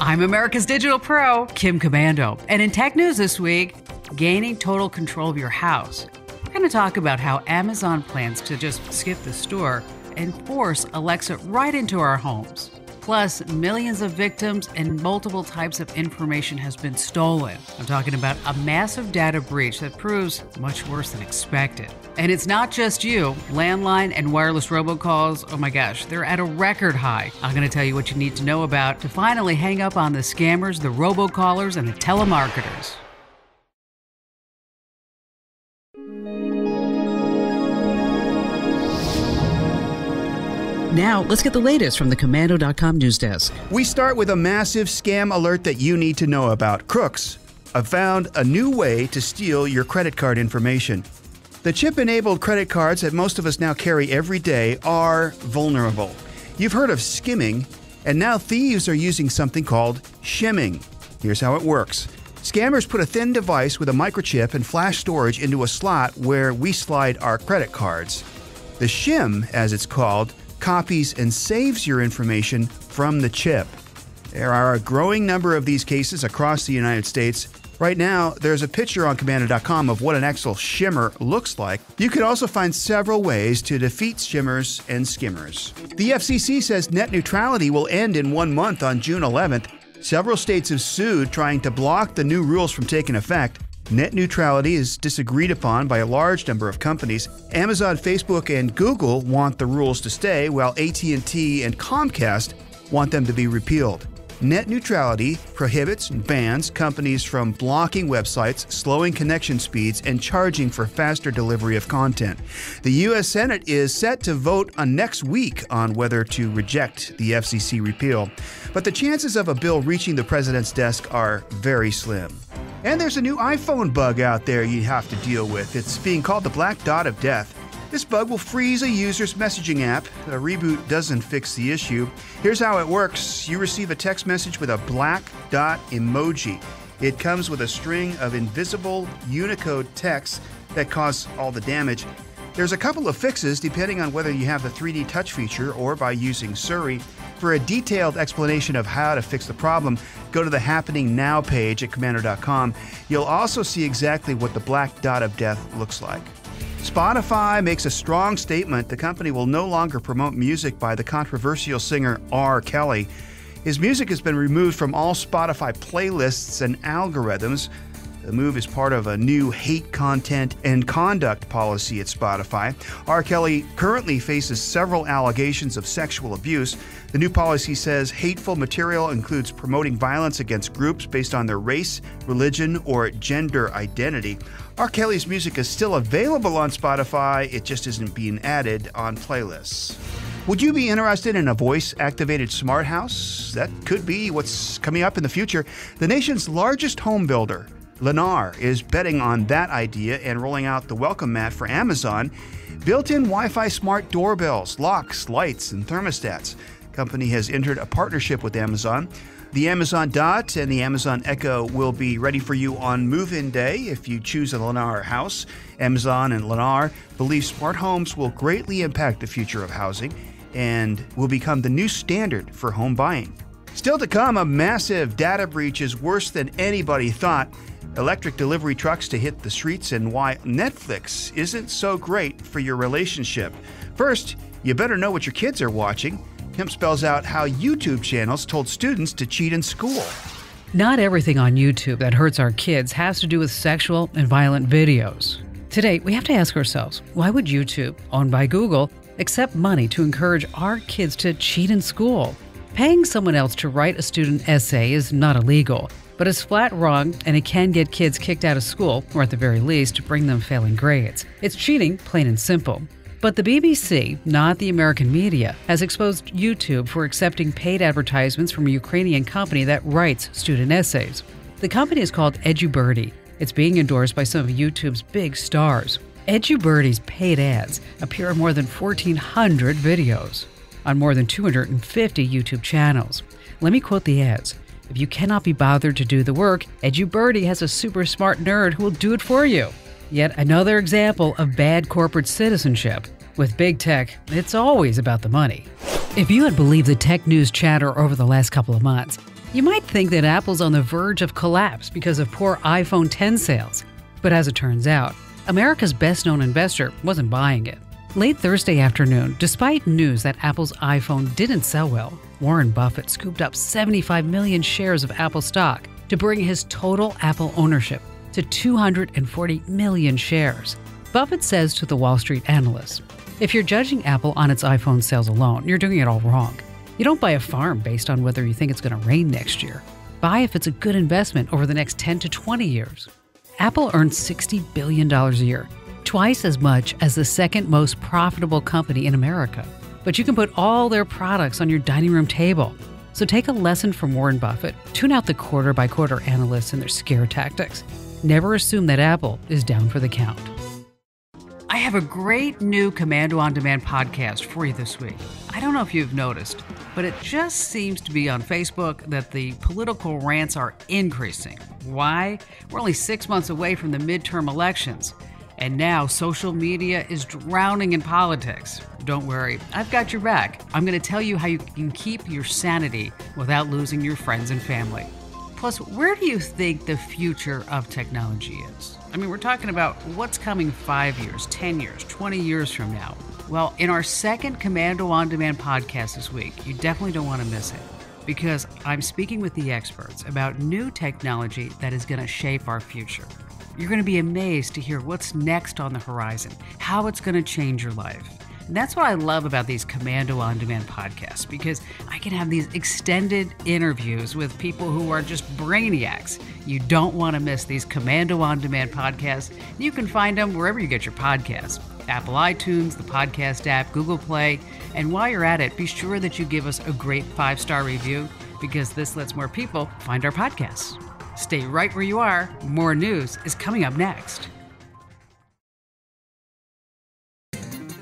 I'm America's Digital Pro, Kim Komando. And in tech news this week, gaining total control of your house. We're going to talk about how Amazon plans to just skip the store and force Alexa right into our homes. Plus, millions of victims and multiple types of information has been stolen. I'm talking about a massive data breach that proves much worse than expected. And it's not just you. Landline and wireless robocalls, oh my gosh, they're at a record high. I'm going to tell you what you need to know about to finally hang up on the scammers, the robocallers, and the telemarketers. Now, let's get the latest from the Komando.com news desk. We start with a massive scam alert that you need to know about. Crooks have found a new way to steal your credit card information. The chip-enabled credit cards that most of us now carry every day are vulnerable. You've heard of skimming, and now thieves are using something called shimming. Here's how it works. Scammers put a thin device with a microchip and flash storage into a slot where we slide our credit cards. The shim, as it's called, copies and saves your information from the chip. There are a growing number of these cases across the United States. Right now, there's a picture on Komando.com of what an actual shimmer looks like. You can also find several ways to defeat shimmers and skimmers. The FCC says net neutrality will end in 1 month on June 11th. Several states have sued, trying to block the new rules from taking effect. Net neutrality is disagreed upon by a large number of companies. Amazon, Facebook, and Google want the rules to stay, while AT&T and Comcast want them to be repealed. Net neutrality prohibits and bans companies from blocking websites, slowing connection speeds, and charging for faster delivery of content. The U.S. Senate is set to vote on next week on whether to reject the FCC repeal, but the chances of a bill reaching the president's desk are very slim. And there's a new iPhone bug out there you have to deal with. It's being called the Black Dot of Death. This bug will freeze a user's messaging app. A reboot doesn't fix the issue. Here's how it works. You receive a text message with a black dot emoji. It comes with a string of invisible Unicode text that cause all the damage. There's a couple of fixes depending on whether you have the 3D touch feature or by using Siri. For a detailed explanation of how to fix the problem, go to the Happening Now page at Komando.com. You'll also see exactly what the Black Dot of Death looks like. Spotify makes a strong statement. The company will no longer promote music by the controversial singer R. Kelly. His music has been removed from all Spotify playlists and algorithms. The move is part of a new hate content and conduct policy at Spotify. R. Kelly currently faces several allegations of sexual abuse. The new policy says hateful material includes promoting violence against groups based on their race, religion, or gender identity. R. Kelly's music is still available on Spotify. It just isn't being added on playlists. Would you be interested in a voice-activated smart house? That could be what's coming up in the future. The nation's largest home builder, Lennar, is betting on that idea and rolling out the welcome mat for Amazon. Built-in Wi-Fi smart doorbells, locks, lights, and thermostats. The company has entered a partnership with Amazon. The Amazon Dot and the Amazon Echo will be ready for you on move-in day if you choose a Lennar house. Amazon and Lennar believe smart homes will greatly impact the future of housing and will become the new standard for home buying. Still to come, a massive data breach is worse than anybody thought. Electric delivery trucks to hit the streets, and why Netflix isn't so great for your relationship. First, you better know what your kids are watching. Kim spells out how YouTube channels told students to cheat in school. Not everything on YouTube that hurts our kids has to do with sexual and violent videos. Today, we have to ask ourselves, why would YouTube, owned by Google, accept money to encourage our kids to cheat in school? Paying someone else to write a student essay is not illegal, but it's flat wrong, and it can get kids kicked out of school, or at the very least, bring them failing grades. It's cheating, plain and simple. But the BBC, not the American media, has exposed YouTube for accepting paid advertisements from a Ukrainian company that writes student essays. The company is called EduBirdie. It's being endorsed by some of YouTube's big stars. EduBirdie's paid ads appear in more than 1,400 videos on more than 250 YouTube channels. Let me quote the ads. If you cannot be bothered to do the work, EduBirdie has a super smart nerd who will do it for you. Yet another example of bad corporate citizenship. With big tech, it's always about the money. If you had believed the tech news chatter over the last couple of months, You might think that Apple's on the verge of collapse because of poor iPhone X sales. But as it turns out, America's best-known investor wasn't buying it. Late Thursday afternoon, despite news that Apple's iPhone didn't sell well, Warren Buffett scooped up 75 million shares of Apple stock to bring his total Apple ownership to 240 million shares. Buffett says to the Wall Street analysts, "If you're judging Apple on its iPhone sales alone, you're doing it all wrong. You don't buy a farm based on whether you think it's going to rain next year. Buy if it's a good investment over the next 10 to 20 years. Apple earns $60 billion a year, twice as much as the second most profitable company in America. But you can put all their products on your dining room table. So take a lesson from Warren Buffett. Tune out the quarter-by-quarter analysts and their scare tactics. Never assume that Apple is down for the count." I have a great new Komando On Demand podcast for you this week. I don't know if you've noticed, but it just seems to be on Facebook that the political rants are increasing. Why? We're only 6 months away from the midterm elections, and now social media is drowning in politics. Don't worry, I've got your back. I'm going to tell you how you can keep your sanity without losing your friends and family. Plus, where do you think the future of technology is? I mean, we're talking about what's coming 5 years, 10 years, 20 years from now. Well, in our second Komando On Demand podcast this week, you definitely don't want to miss it, because I'm speaking with the experts about new technology that is going to shape our future. You're going to be amazed to hear what's next on the horizon, how it's going to change your life. And that's what I love about these Komando On Demand podcasts, because I can have these extended interviews with people who are just brainiacs. You don't want to miss these Komando On Demand podcasts. You can find them wherever you get your podcasts. Apple iTunes, the podcast app, Google Play. And while you're at it, be sure that you give us a great 5-star review, because this lets more people find our podcasts. Stay right where you are. More news is coming up next.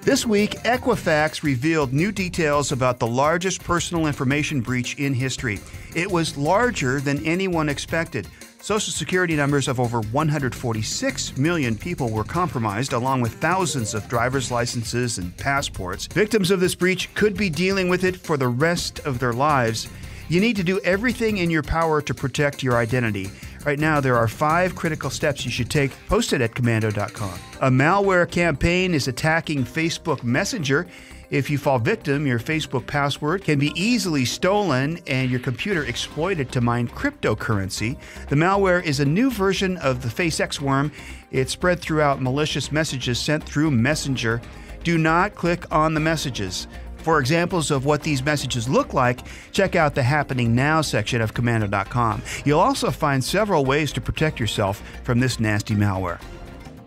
This week, Equifax revealed new details about the largest personal information breach in history. It was larger than anyone expected. Social Security numbers of over 146 million people were compromised, along with thousands of driver's licenses and passports. Victims of this breach could be dealing with it for the rest of their lives. You need to do everything in your power to protect your identity. Right now, there are 5 critical steps you should take, posted at Komando.com. A malware campaign is attacking Facebook Messenger. If you fall victim, your Facebook password can be easily stolen and your computer exploited to mine cryptocurrency. The malware is a new version of the FaceX worm. It's spread throughout malicious messages sent through Messenger. Do not click on the messages. For examples of what these messages look like, check out the Happening Now section of Komando.com. You'll also find several ways to protect yourself from this nasty malware.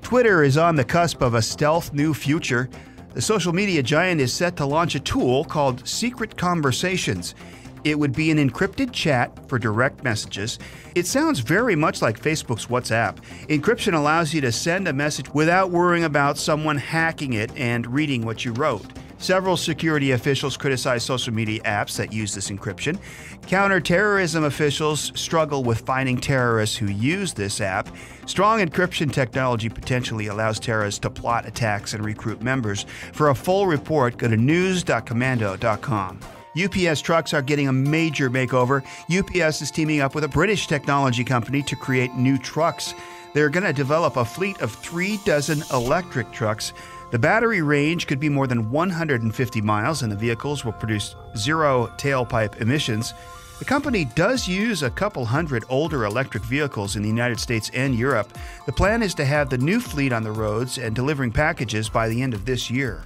Twitter is on the cusp of a stealth new future. The social media giant is set to launch a tool called Secret Conversations. It would be an encrypted chat for direct messages. It sounds very much like Facebook's WhatsApp. Encryption allows you to send a message without worrying about someone hacking it and reading what you wrote. Several security officials criticize social media apps that use this encryption. Counterterrorism officials struggle with finding terrorists who use this app. Strong encryption technology potentially allows terrorists to plot attacks and recruit members. For a full report, go to news.komando.com. UPS trucks are getting a major makeover. UPS is teaming up with a British technology company to create new trucks. They're going to develop a fleet of 36 electric trucks. The battery range could be more than 150 miles, and the vehicles will produce 0 tailpipe emissions. The company does use a couple hundred older electric vehicles in the United States and Europe. The plan is to have the new fleet on the roads and delivering packages by the end of this year.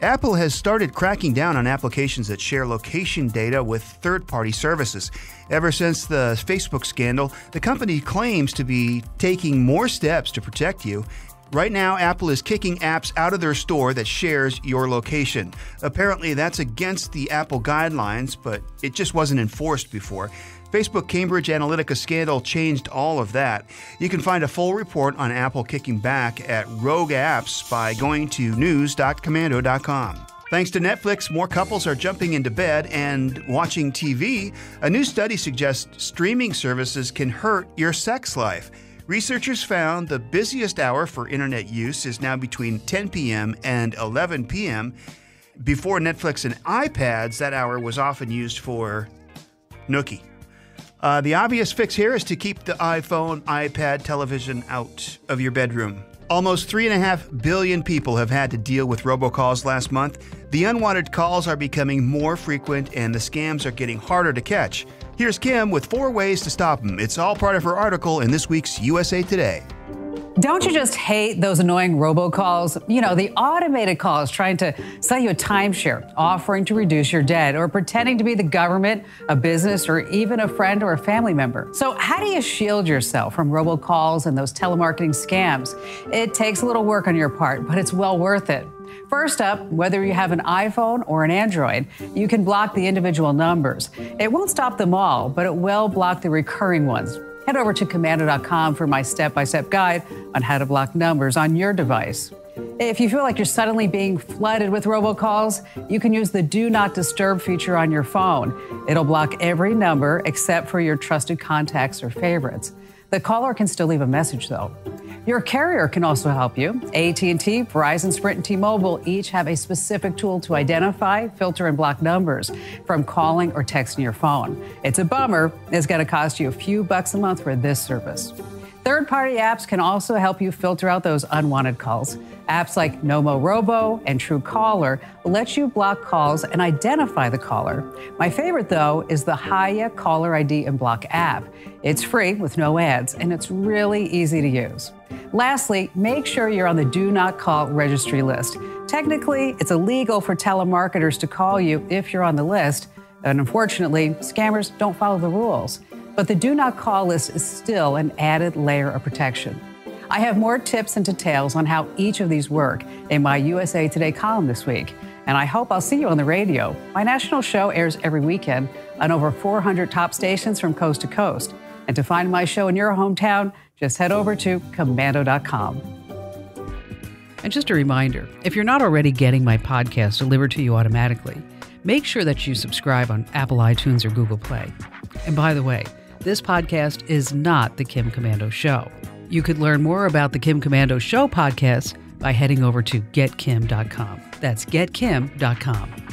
Apple has started cracking down on applications that share location data with third-party services. Ever since the Facebook scandal, the company claims to be taking more steps to protect you. Right now, Apple is kicking apps out of their store that shares your location. Apparently, that's against the Apple guidelines, but it just wasn't enforced before. Facebook Cambridge Analytica scandal changed all of that. You can find a full report on Apple kicking back at rogue apps by going to news.komando.com. Thanks to Netflix, more couples are jumping into bed and watching TV. A new study suggests streaming services can hurt your sex life. Researchers found the busiest hour for internet use is now between 10 p.m. and 11 p.m. Before Netflix and iPads, that hour was often used for nookie. The obvious fix here is to keep the iPhone, iPad, television out of your bedroom. Almost 3.5 billion people have had to deal with robocalls last month. The unwanted calls are becoming more frequent and the scams are getting harder to catch. Here's Kim with 4 ways to stop them. It's all part of her article in this week's USA Today. Don't you just hate those annoying robocalls? You know, the automated calls trying to sell you a timeshare, offering to reduce your debt, or pretending to be the government, a business, or even a friend or a family member. So how do you shield yourself from robocalls and those telemarketing scams? It takes a little work on your part, but it's well worth it. First up, whether you have an iPhone or an Android, you can block the individual numbers. It won't stop them all, but it will block the recurring ones. Head over to Komando.com for my step-by-step guide on how to block numbers on your device. If you feel like you're suddenly being flooded with robocalls, you can use the Do Not Disturb feature on your phone. It'll block every number except for your trusted contacts or favorites. The caller can still leave a message, though. Your carrier can also help you. AT&T, Verizon, Sprint, and T-Mobile each have a specific tool to identify, filter, and block numbers from calling or texting your phone. It's a bummer. It's going to cost you a few bucks a month for this service. Third-party apps can also help you filter out those unwanted calls. Apps like Nomo Robo and Truecaller will let you block calls and identify the caller. My favorite, though, is the Haya Caller ID and Block app. It's free with no ads, and it's really easy to use. Lastly, make sure you're on the Do Not Call registry list. Technically, it's illegal for telemarketers to call you if you're on the list, and unfortunately, scammers don't follow the rules. But the Do Not Call list is still an added layer of protection. I have more tips and details on how each of these work in my USA Today column this week, and I hope I'll see you on the radio. My national show airs every weekend on over 400 top stations from coast to coast. And to find my show in your hometown, just head over to Komando.com. And just a reminder, if you're not already getting my podcast delivered to you automatically, make sure that you subscribe on Apple iTunes or Google Play. And by the way, this podcast is not The Kim Komando Show. You could learn more about The Kim Komando Show podcast by heading over to getkim.com. That's getkim.com.